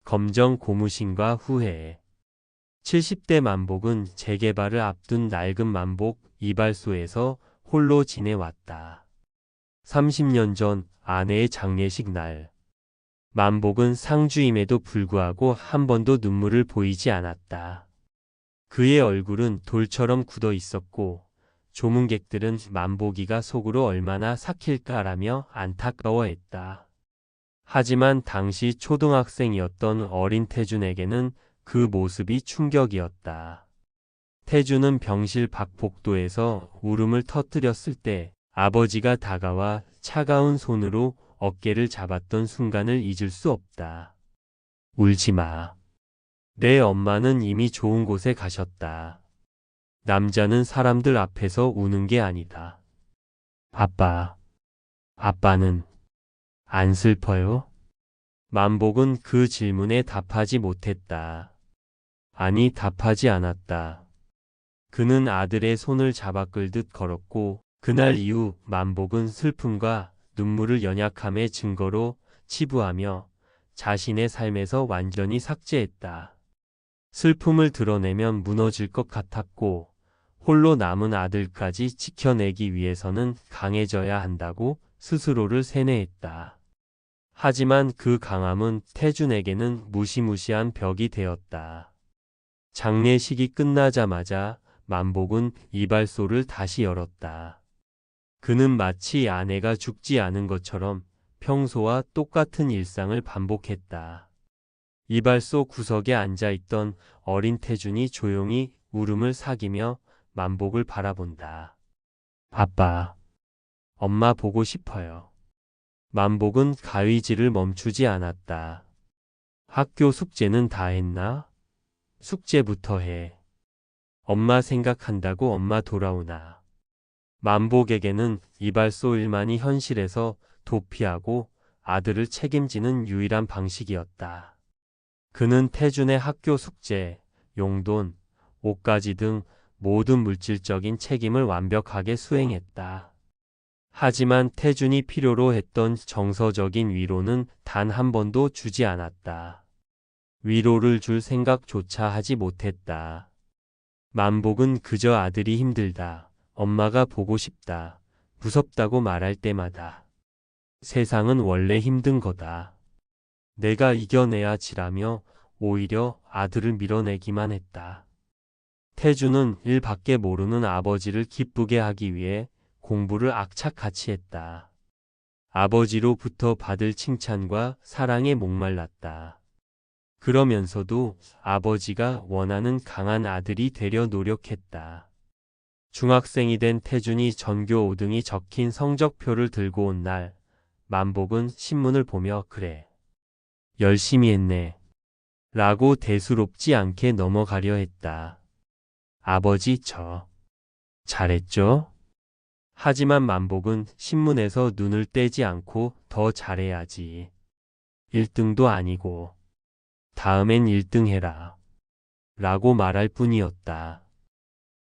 검정 고무신과 후회. 70대 만복은 재개발을 앞둔 낡은 만복 이발소에서 홀로 지내왔다. 30년 전 아내의 장례식 날. 만복은 상주임에도 불구하고 한 번도 눈물을 보이지 않았다. 그의 얼굴은 돌처럼 굳어 있었고 조문객들은 만복이가 속으로 얼마나 삭힐까라며 안타까워했다. 하지만 당시 초등학생이었던 어린 태준에게는 그 모습이 충격이었다. 태준은 병실 밖 복도에서 울음을 터뜨렸을 때 아버지가 다가와 차가운 손으로 어깨를 잡았던 순간을 잊을 수 없다. 울지 마. 내 엄마는 이미 좋은 곳에 가셨다. 남자는 사람들 앞에서 우는 게 아니다. 아빠는 안 슬퍼요? 만복은 그 질문에 답하지 못했다. 아니, 답하지 않았다. 그는 아들의 손을 잡아 끌듯 걸었고 그날 이후 만복은 슬픔과 눈물을 연약함의 증거로 치부하며 자신의 삶에서 완전히 삭제했다. 슬픔을 드러내면 무너질 것 같았고 홀로 남은 아들까지 지켜내기 위해서는 강해져야 한다고 스스로를 세뇌했다. 하지만 그 강함은 태준에게는 무시무시한 벽이 되었다. 장례식이 끝나자마자 만복은 이발소를 다시 열었다. 그는 마치 아내가 죽지 않은 것처럼 평소와 똑같은 일상을 반복했다. 이발소 구석에 앉아있던 어린 태준이 조용히 울음을 삭이며 만복을 바라본다. 아빠, 엄마 보고 싶어요. 만복은 가위질을 멈추지 않았다. 학교 숙제는 다 했나? 숙제부터 해. 엄마 생각한다고 엄마 돌아오나. 만복에게는 이발소 일만이 현실에서 도피하고 아들을 책임지는 유일한 방식이었다. 그는 태준의 학교 숙제, 용돈, 옷가지 등 모든 물질적인 책임을 완벽하게 수행했다. 하지만 태준이 필요로 했던 정서적인 위로는 단 한 번도 주지 않았다. 위로를 줄 생각조차 하지 못했다. 만복은 그저 아들이 힘들다, 엄마가 보고 싶다, 무섭다고 말할 때마다 세상은 원래 힘든 거다. 내가 이겨내야 지라며 오히려 아들을 밀어내기만 했다. 태준은 일 밖에 모르는 아버지를 기쁘게 하기 위해 공부를 악착같이 했다. 아버지로부터 받을 칭찬과 사랑에 목말랐다. 그러면서도 아버지가 원하는 강한 아들이 되려 노력했다. 중학생이 된 태준이 전교 5등이 적힌 성적표를 들고 온 날, 만복은 신문을 보며 그래, 열심히 했네 라고 대수롭지 않게 넘어가려 했다. 아버지, 잘했죠? 하지만 만복은 신문에서 눈을 떼지 않고 더 잘해야지. 1등도 아니고 다음엔 1등 해라 라고 말할 뿐이었다.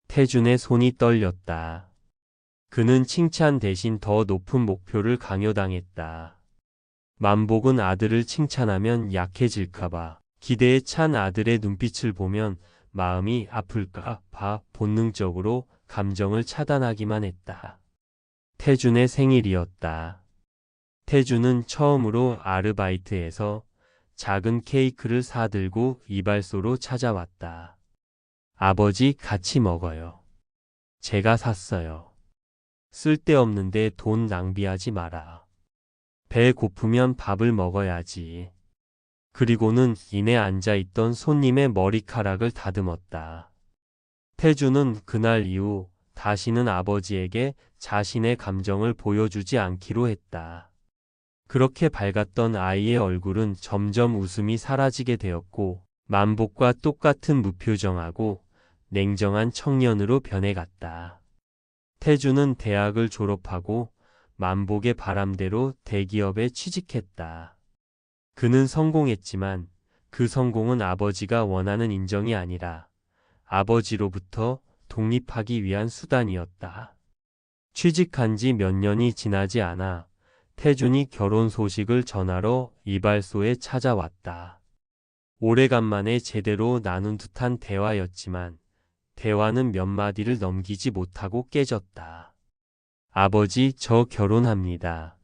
태준의 손이 떨렸다. 그는 칭찬 대신 더 높은 목표를 강요당했다. 만복은 아들을 칭찬하면 약해질까봐, 기대에 찬 아들의 눈빛을 보면 마음이 아플까 봐 본능적으로 감정을 차단하기만 했다. 태준의 생일이었다. 태준은 처음으로 아르바이트에서 작은 케이크를 사들고 이발소로 찾아왔다. 아버지, 같이 먹어요. 제가 샀어요. 쓸데없는데 돈 낭비하지 마라. 배 고프면 밥을 먹어야지. 그리고는 이내 앉아있던 손님의 머리카락을 다듬었다. 태준은 그날 이후 다시는 아버지에게 자신의 감정을 보여주지 않기로 했다. 그렇게 밝았던 아이의 얼굴은 점점 웃음이 사라지게 되었고 만복과 똑같은 무표정하고 냉정한 청년으로 변해갔다. 태준은 대학을 졸업하고 만복의 바람대로 대기업에 취직했다. 그는 성공했지만 그 성공은 아버지가 원하는 인정이 아니라 아버지로부터 독립하기 위한 수단이었다. 취직한 지 몇 년이 지나지 않아 태준이 결혼 소식을 전하러 이발소에 찾아왔다. 오래간만에 제대로 나눈 듯한 대화였지만 대화는 몇 마디를 넘기지 못하고 깨졌다. 아버지, 저 결혼합니다.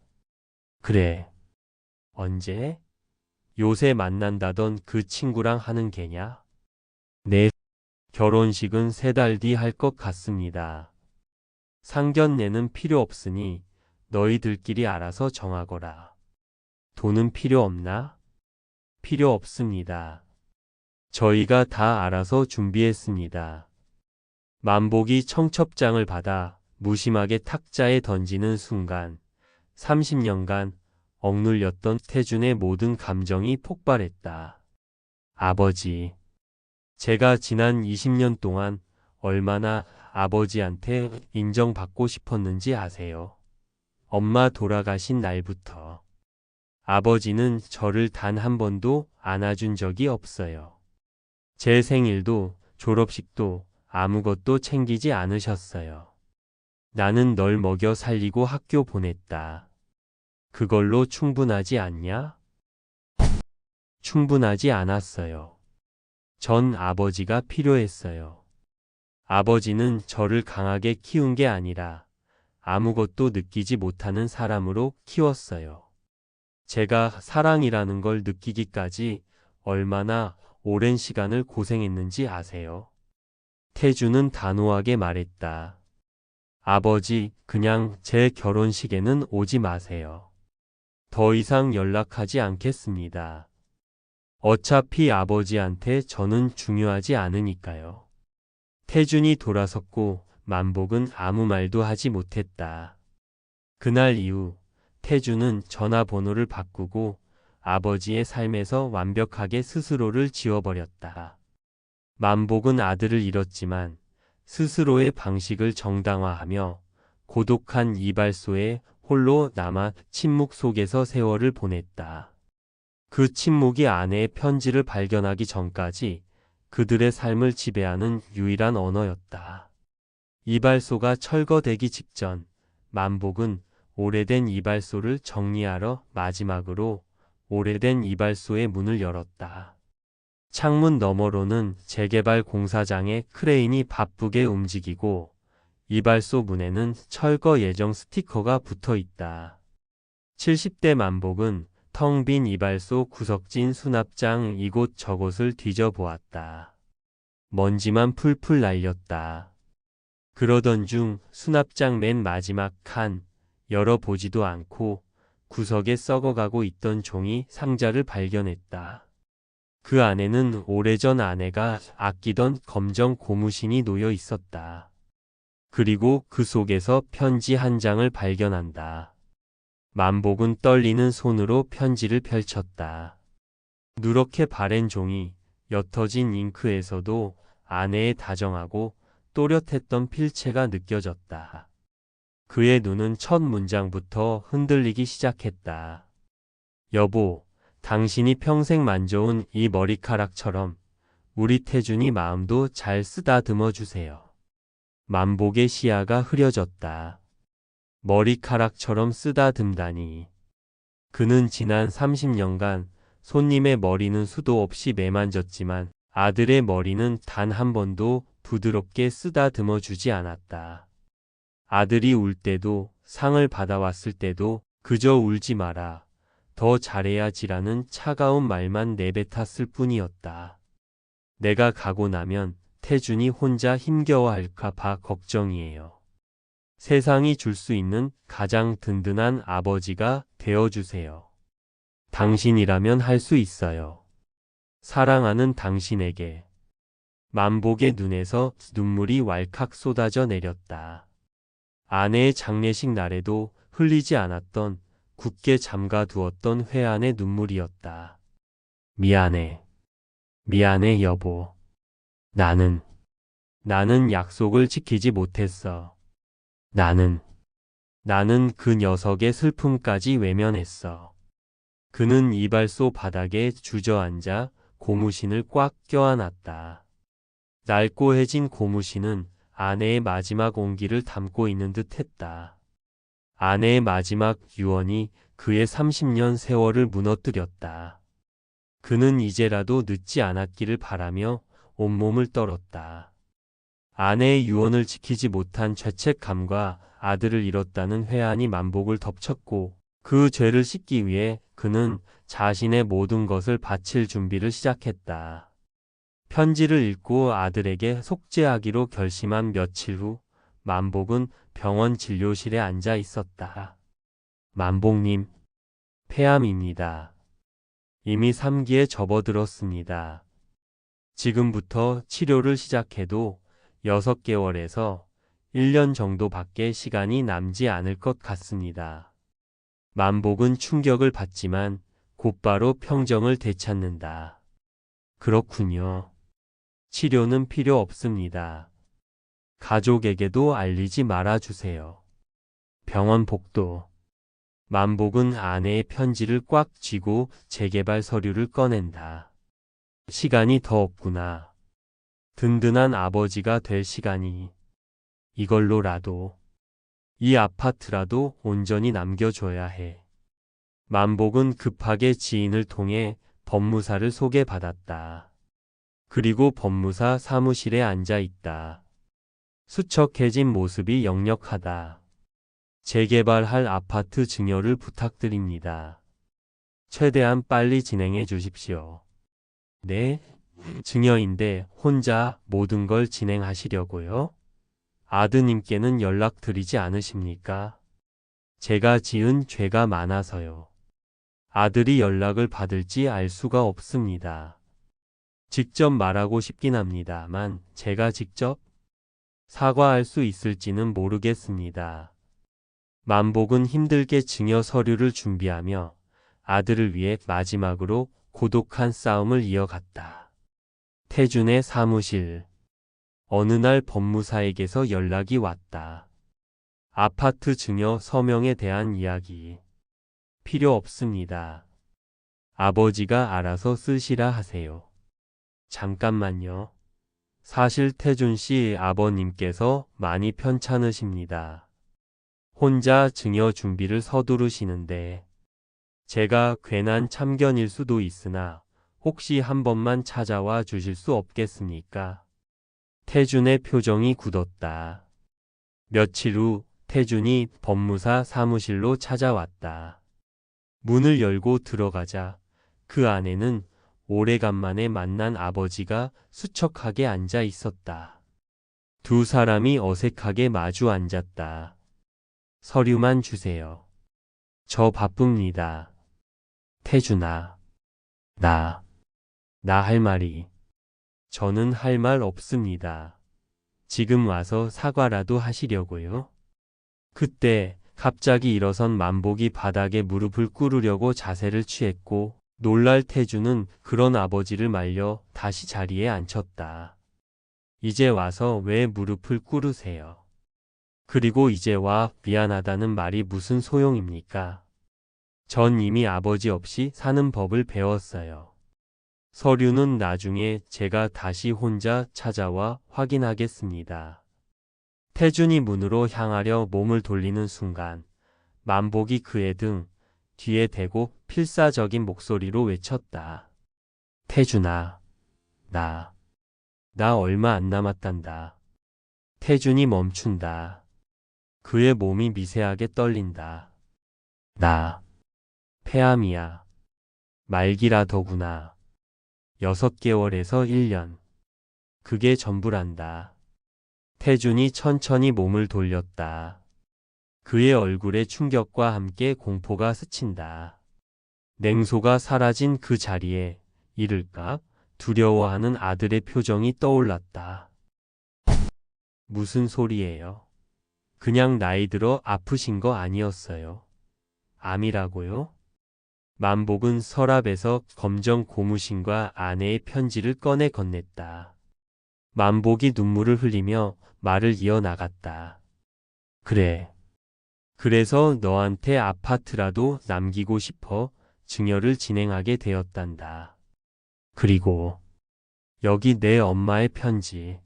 그래. 언제? 요새 만난다던 그 친구랑 하는 게냐? 네. 결혼식은 3달 뒤 할 것 같습니다. 상견례는 필요 없으니 너희들끼리 알아서 정하거라. 돈은 필요 없나? 필요 없습니다. 저희가 다 알아서 준비했습니다. 만복이 청첩장을 받아 무심하게 탁자에 던지는 순간 30년간 억눌렸던 태준의 모든 감정이 폭발했다. 아버지, 제가 지난 20년 동안 얼마나 아버지한테 인정받고 싶었는지 아세요? 엄마 돌아가신 날부터 아버지는 저를 단 한 번도 안아준 적이 없어요. 제 생일도 졸업식도 아무것도 챙기지 않으셨어요. 나는 널 먹여 살리고 학교 보냈다. 그걸로 충분하지 않냐? 충분하지 않았어요. 전 아버지가 필요했어요. 아버지는 저를 강하게 키운 게 아니라 아무것도 느끼지 못하는 사람으로 키웠어요. 제가 사랑이라는 걸 느끼기까지 얼마나 오랜 시간을 고생했는지 아세요? 태주는 단호하게 말했다. 아버지, 그냥 제 결혼식에는 오지 마세요. 더 이상 연락하지 않겠습니다. 어차피 아버지한테 저는 중요하지 않으니까요. 태준이 돌아섰고 만복은 아무 말도 하지 못했다. 그날 이후 태준은 전화번호를 바꾸고 아버지의 삶에서 완벽하게 스스로를 지워버렸다. 만복은 아들을 잃었지만 스스로의 방식을 정당화하며 고독한 이발소에 홀로 남아 침묵 속에서 세월을 보냈다. 그 침묵이 아내의 편지를 발견하기 전까지 그들의 삶을 지배하는 유일한 언어였다. 이발소가 철거되기 직전 만복은 오래된 이발소를 정리하러 마지막으로 오래된 이발소의 문을 열었다. 창문 너머로는 재개발 공사장의 크레인이 바쁘게 움직이고 이발소 문에는 철거 예정 스티커가 붙어 있다. 70대 만복은 텅 빈 이발소 구석진 수납장 이곳저곳을 뒤져보았다. 먼지만 풀풀 날렸다. 그러던 중 수납장 맨 마지막 칸 열어보지도 않고 구석에 썩어가고 있던 종이 상자를 발견했다. 그 안에는 오래전 아내가 아끼던 검정 고무신이 놓여 있었다. 그리고 그 속에서 편지 한 장을 발견한다. 만복은 떨리는 손으로 편지를 펼쳤다. 누렇게 바랜 종이 옅어진 잉크에서도 아내의 다정하고 또렷했던 필체가 느껴졌다. 그의 눈은 첫 문장부터 흔들리기 시작했다. 여보, 당신이 평생 만져온 이 머리카락처럼 우리 태준이 마음도 잘 쓰다듬어 주세요. 만복의 시야가 흐려졌다. 머리카락처럼 쓰다듬다니. 그는 지난 30년간 손님의 머리는 수도 없이 매만졌지만 아들의 머리는 단 한 번도 부드럽게 쓰다듬어 주지 않았다. 아들이 울 때도 상을 받아왔을 때도 그저 울지 마라. 더 잘해야지라는 차가운 말만 내뱉었을 뿐이었다. 내가 가고 나면 태준이 혼자 힘겨워할까 봐 걱정이에요. 세상이 줄 수 있는 가장 든든한 아버지가 되어주세요. 당신이라면 할 수 있어요. 사랑하는 당신에게. 만복의 눈에서 눈물이 왈칵 쏟아져 내렸다. 아내의 장례식 날에도 흘리지 않았던 굳게 잠가두었던 회한의 눈물이었다. 미안해. 미안해, 여보. 나는 약속을 지키지 못했어. 나는 그 녀석의 슬픔까지 외면했어. 그는 이발소 바닥에 주저앉아 고무신을 꽉 껴안았다. 낡고해진 고무신은 아내의 마지막 온기를 담고 있는 듯 했다. 아내의 마지막 유언이 그의 30년 세월을 무너뜨렸다. 그는 이제라도 늦지 않았기를 바라며 온몸을 떨었다. 아내의 유언을 지키지 못한 죄책감과 아들을 잃었다는 회한이 만복을 덮쳤고 그 죄를 씻기 위해 그는 자신의 모든 것을 바칠 준비를 시작했다. 편지를 읽고 아들에게 속죄하기로 결심한 며칠 후 만복은 병원 진료실에 앉아 있었다. 만복님, 폐암입니다. 이미 3기에 접어들었습니다. 지금부터 치료를 시작해도 6개월에서 1년 정도밖에 시간이 남지 않을 것 같습니다. 만복은 충격을 받지만 곧바로 평정을 되찾는다. 그렇군요. 치료는 필요 없습니다. 가족에게도 알리지 말아주세요. 병원 복도. 만복은 아내의 편지를 꽉 쥐고 재개발 서류를 꺼낸다. 시간이 더 없구나. 든든한 아버지가 될 시간이. 이걸로라도, 이 아파트라도 온전히 남겨줘야 해. 만복은 급하게 지인을 통해 법무사를 소개받았다. 그리고 법무사 사무실에 앉아 있다. 수척해진 모습이 역력하다. 재개발할 아파트 증여를 부탁드립니다. 최대한 빨리 진행해 주십시오. 네, 증여인데 혼자 모든 걸 진행하시려고요? 아드님께는 연락드리지 않으십니까? 제가 지은 죄가 많아서요. 아들이 연락을 받을지 알 수가 없습니다. 직접 말하고 싶긴 합니다만 제가 직접 사과할 수 있을지는 모르겠습니다. 만복은 힘들게 증여 서류를 준비하며 아들을 위해 마지막으로 고독한 싸움을 이어갔다. 태준의 사무실. 어느 날 법무사에게서 연락이 왔다. 아파트 증여 서명에 대한 이야기. 필요 없습니다. 아버지가 알아서 쓰시라 하세요. 잠깐만요. 사실 태준 씨 아버님께서 많이 편찮으십니다. 혼자 증여 준비를 서두르시는데 제가 괜한 참견일 수도 있으나 혹시 한 번만 찾아와 주실 수 없겠습니까? 태준의 표정이 굳었다. 며칠 후 태준이 법무사 사무실로 찾아왔다. 문을 열고 들어가자 그 안에는 오래간만에 만난 아버지가 수척하게 앉아 있었다. 두 사람이 어색하게 마주 앉았다. 서류만 주세요. 저 바쁩니다. 태준아, 나 할 말이. 저는 할 말 없습니다. 지금 와서 사과라도 하시려고요? 그때 갑자기 일어선 만복이 바닥에 무릎을 꿇으려고 자세를 취했고 놀랄 태준은 그런 아버지를 말려 다시 자리에 앉혔다. 이제 와서 왜 무릎을 꿇으세요? 그리고 이제 와 미안하다는 말이 무슨 소용입니까? 전 이미 아버지 없이 사는 법을 배웠어요. 서류는 나중에 제가 다시 혼자 찾아와 확인하겠습니다. 태준이 문으로 향하려 몸을 돌리는 순간 만복이 그의 등 뒤에 대고 필사적인 목소리로 외쳤다. 태준아, 나 얼마 안 남았단다. 태준이 멈춘다. 그의 몸이 미세하게 떨린다. 나 폐암이야. 말기라더구나. 6개월에서 1년. 그게 전부란다. 태준이 천천히 몸을 돌렸다. 그의 얼굴에 충격과 함께 공포가 스친다. 냉소가 사라진 그 자리에 이를까 두려워하는 아들의 표정이 떠올랐다. 무슨 소리예요? 그냥 나이 들어 아프신 거 아니었어요? 암이라고요? 만복은 서랍에서 검정 고무신과 아내의 편지를 꺼내 건넸다. 만복이 눈물을 흘리며 말을 이어나갔다. 그래. 그래서 너한테 아파트라도 남기고 싶어 증여를 진행하게 되었단다. 그리고 여기 내 엄마의 편지.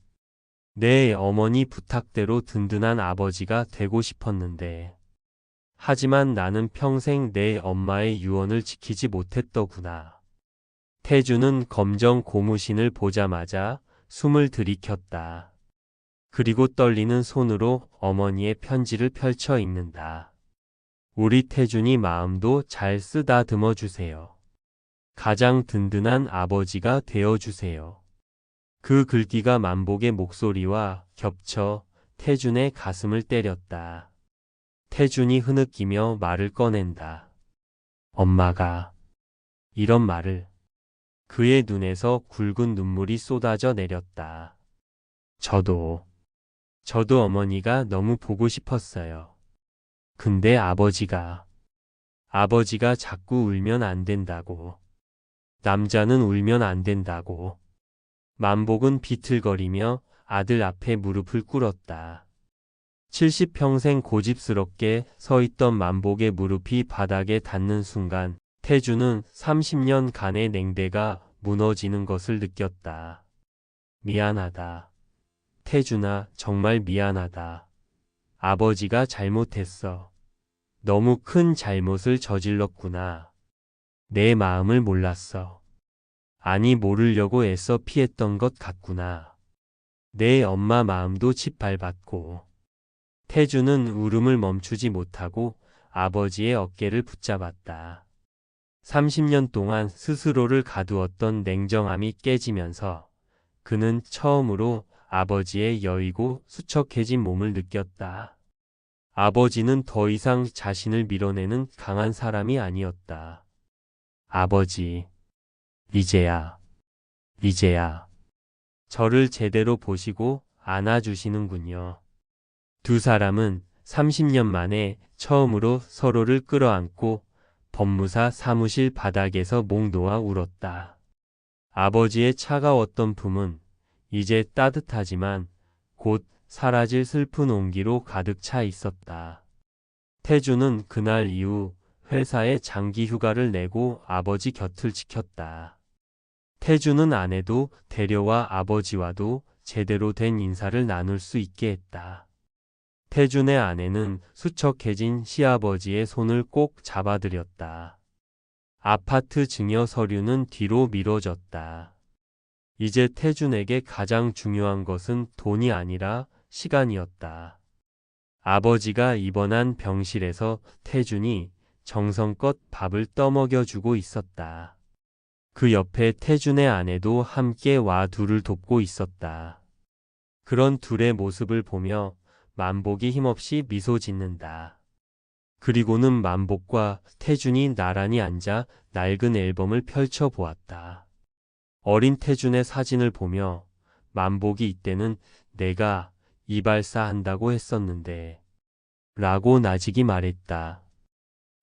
내 어머니 부탁대로 든든한 아버지가 되고 싶었는데 하지만 나는 평생 내 엄마의 유언을 지키지 못했더구나. 태주는 검정 고무신을 보자마자 숨을 들이켰다. 그리고 떨리는 손으로 어머니의 편지를 펼쳐 읽는다. 우리 태준이 마음도 잘 쓰다듬어 주세요. 가장 든든한 아버지가 되어 주세요. 그 글귀가 만복의 목소리와 겹쳐 태준의 가슴을 때렸다. 태준이 흐느끼며 말을 꺼낸다. 엄마가 이런 말을. 그의 눈에서 굵은 눈물이 쏟아져 내렸다. 저도 어머니가 너무 보고 싶었어요. 근데 아버지가 자꾸 울면 안 된다고. 남자는 울면 안 된다고. 만복은 비틀거리며 아들 앞에 무릎을 꿇었다. 70평생 고집스럽게 서 있던 만복의 무릎이 바닥에 닿는 순간 태주는 30년간의 냉대가 무너지는 것을 느꼈다. 미안하다. 태준아, 정말 미안하다. 아버지가 잘못했어. 너무 큰 잘못을 저질렀구나. 내 마음을 몰랐어. 아니, 모르려고 애써 피했던 것 같구나. 내 엄마 마음도 짓밟았고. 태주는 울음을 멈추지 못하고 아버지의 어깨를 붙잡았다. 30년 동안 스스로를 가두었던 냉정함이 깨지면서 그는 처음으로 아버지의 여의고 수척해진 몸을 느꼈다. 아버지는 더 이상 자신을 밀어내는 강한 사람이 아니었다. 아버지, 이제야 저를 제대로 보시고 안아주시는군요. 두 사람은 30년 만에 처음으로 서로를 끌어안고 법무사 사무실 바닥에서 목 놓아 울었다. 아버지의 차가웠던 품은 이제 따뜻하지만 곧 사라질 슬픈 온기로 가득 차 있었다. 태주는 그날 이후 회사에 장기 휴가를 내고 아버지 곁을 지켰다. 태주는 아내도 데려와 아버지와도 제대로 된 인사를 나눌 수 있게 했다. 태준의 아내는 수척해진 시아버지의 손을 꼭 잡아들였다. 아파트 증여 서류는 뒤로 미뤄졌다. 이제 태준에게 가장 중요한 것은 돈이 아니라 시간이었다. 아버지가 입원한 병실에서 태준이 정성껏 밥을 떠먹여주고 있었다. 그 옆에 태준의 아내도 함께 와 둘을 돕고 있었다. 그런 둘의 모습을 보며 만복이 힘없이 미소 짓는다. 그리고는 만복과 태준이 나란히 앉아 낡은 앨범을 펼쳐 보았다. 어린 태준의 사진을 보며 만복이 이때는 내가 이발사한다고 했었는데 라고 나직이 말했다.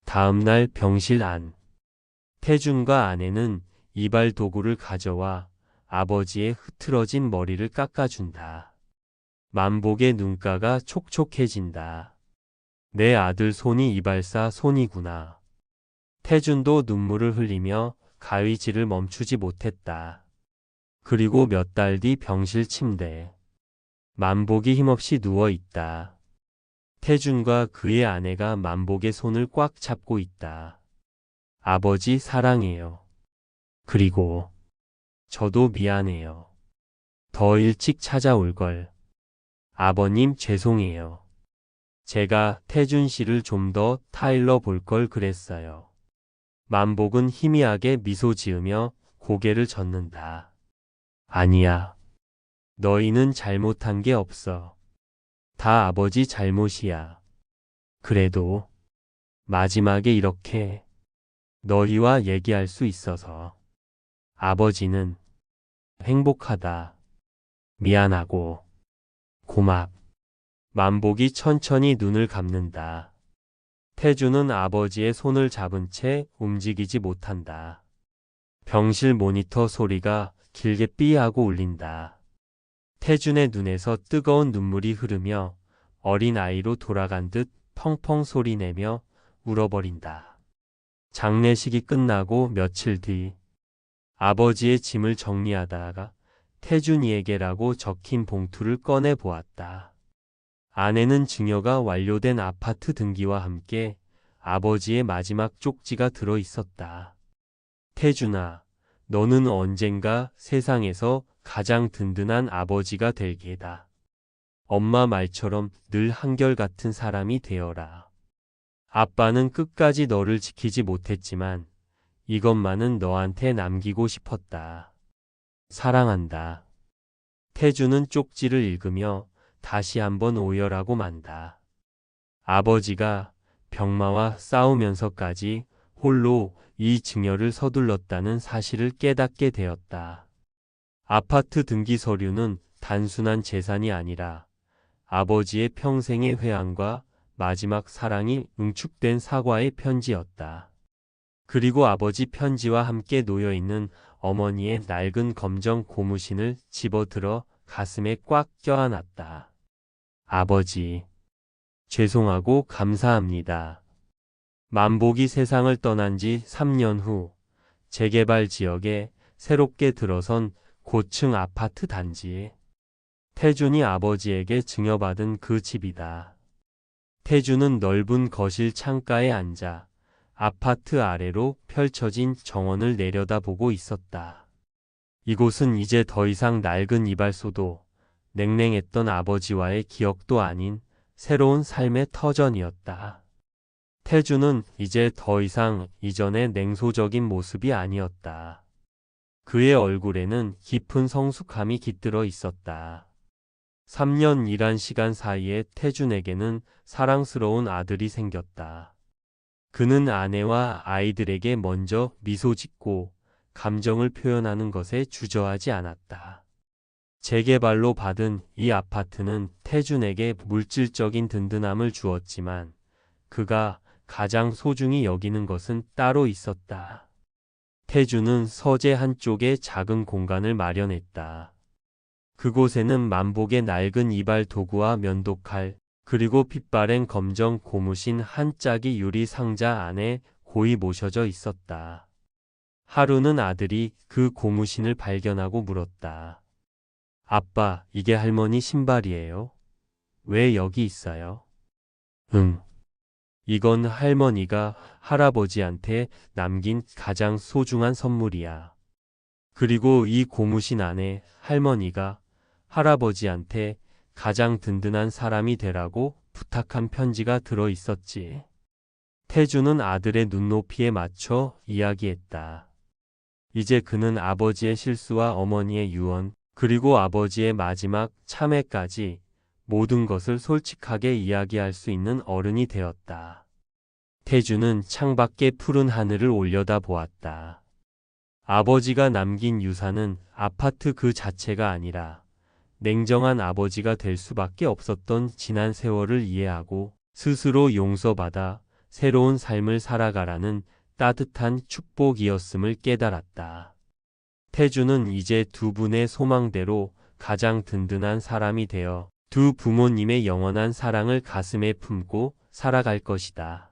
다음날 병실 안. 태준과 아내는 이발 도구를 가져와 아버지의 흐트러진 머리를 깎아준다. 만복의 눈가가 촉촉해진다. 내 아들 손이 이발사 손이구나. 태준도 눈물을 흘리며 가위질을 멈추지 못했다. 그리고 몇 달 뒤 병실 침대. 만복이 힘없이 누워 있다. 태준과 그의 아내가 만복의 손을 꽉 잡고 있다. 아버지 사랑해요. 그리고 저도 미안해요. 더 일찍 찾아올 걸. 아버님 죄송해요. 제가 태준 씨를 좀 더 타일러 볼 걸 그랬어요. 만복은 희미하게 미소 지으며 고개를 젓는다. 아니야. 너희는 잘못한 게 없어. 다 아버지 잘못이야. 그래도 마지막에 이렇게 너희와 얘기할 수 있어서 아버지는 행복하다. 미안하고 고맙. 만복이 천천히 눈을 감는다. 태주는 아버지의 손을 잡은 채 움직이지 못한다. 병실 모니터 소리가 길게 삐하고 울린다. 태준의 눈에서 뜨거운 눈물이 흐르며 어린 아이로 돌아간 듯 펑펑 소리내며 울어버린다. 장례식이 끝나고 며칠 뒤 아버지의 짐을 정리하다가 태준이에게라고 적힌 봉투를 꺼내 보았다. 안에는 증여가 완료된 아파트 등기와 함께 아버지의 마지막 쪽지가 들어 있었다. 태준아, 너는 언젠가 세상에서 가장 든든한 아버지가 될 게다. 엄마 말처럼 늘 한결같은 사람이 되어라. 아빠는 끝까지 너를 지키지 못했지만 이것만은 너한테 남기고 싶었다. 사랑한다. 태주는 쪽지를 읽으며 다시 한번 오열하고 만다. 아버지가 병마와 싸우면서까지 홀로 이 증여를 서둘렀다는 사실을 깨닫게 되었다. 아파트 등기 서류는 단순한 재산이 아니라 아버지의 평생의 회한과 마지막 사랑이 응축된 사과의 편지였다. 그리고 아버지 편지와 함께 놓여있는 어머니의 낡은 검정 고무신을 집어들어 가슴에 꽉 껴안았다. 아버지, 죄송하고 감사합니다. 만복이 세상을 떠난 지 3년 후 재개발 지역에 새롭게 들어선 고층 아파트 단지에 태준이 아버지에게 증여받은 그 집이다. 태준은 넓은 거실 창가에 앉아 아파트 아래로 펼쳐진 정원을 내려다보고 있었다. 이곳은 이제 더 이상 낡은 이발소도 냉랭했던 아버지와의 기억도 아닌 새로운 삶의 터전이었다. 태준은 이제 더 이상 이전의 냉소적인 모습이 아니었다. 그의 얼굴에는 깊은 성숙함이 깃들어 있었다. 3년 일한 시간 사이에 태준에게는 사랑스러운 아들이 생겼다. 그는 아내와 아이들에게 먼저 미소 짓고 감정을 표현하는 것에 주저하지 않았다. 재개발로 받은 이 아파트는 태준에게 물질적인 든든함을 주었지만 그가 가장 소중히 여기는 것은 따로 있었다. 태준은 서재 한쪽에 작은 공간을 마련했다. 그곳에는 만복의 낡은 이발 도구와 면도칼, 그리고 빛바랜 검정 고무신 한 짝이 유리 상자 안에 고이 모셔져 있었다. 하루는 아들이 그 고무신을 발견하고 물었다. 아빠, 이게 할머니 신발이에요? 왜 여기 있어요? 응. 이건 할머니가 할아버지한테 남긴 가장 소중한 선물이야. 그리고 이 고무신 안에 할머니가 할아버지한테 가장 든든한 사람이 되라고 부탁한 편지가 들어 있었지. 태주는 아들의 눈높이에 맞춰 이야기했다. 이제 그는 아버지의 실수와 어머니의 유언, 그리고 아버지의 마지막 참회까지 모든 것을 솔직하게 이야기할 수 있는 어른이 되었다. 태주는 창밖에 푸른 하늘을 올려다 보았다. 아버지가 남긴 유산은 아파트 그 자체가 아니라 냉정한 아버지가 될 수밖에 없었던 지난 세월을 이해하고 스스로 용서받아 새로운 삶을 살아가라는 따뜻한 축복이었음을 깨달았다. 태주는 이제 두 분의 소망대로 가장 든든한 사람이 되어 두 부모님의 영원한 사랑을 가슴에 품고 살아갈 것이다.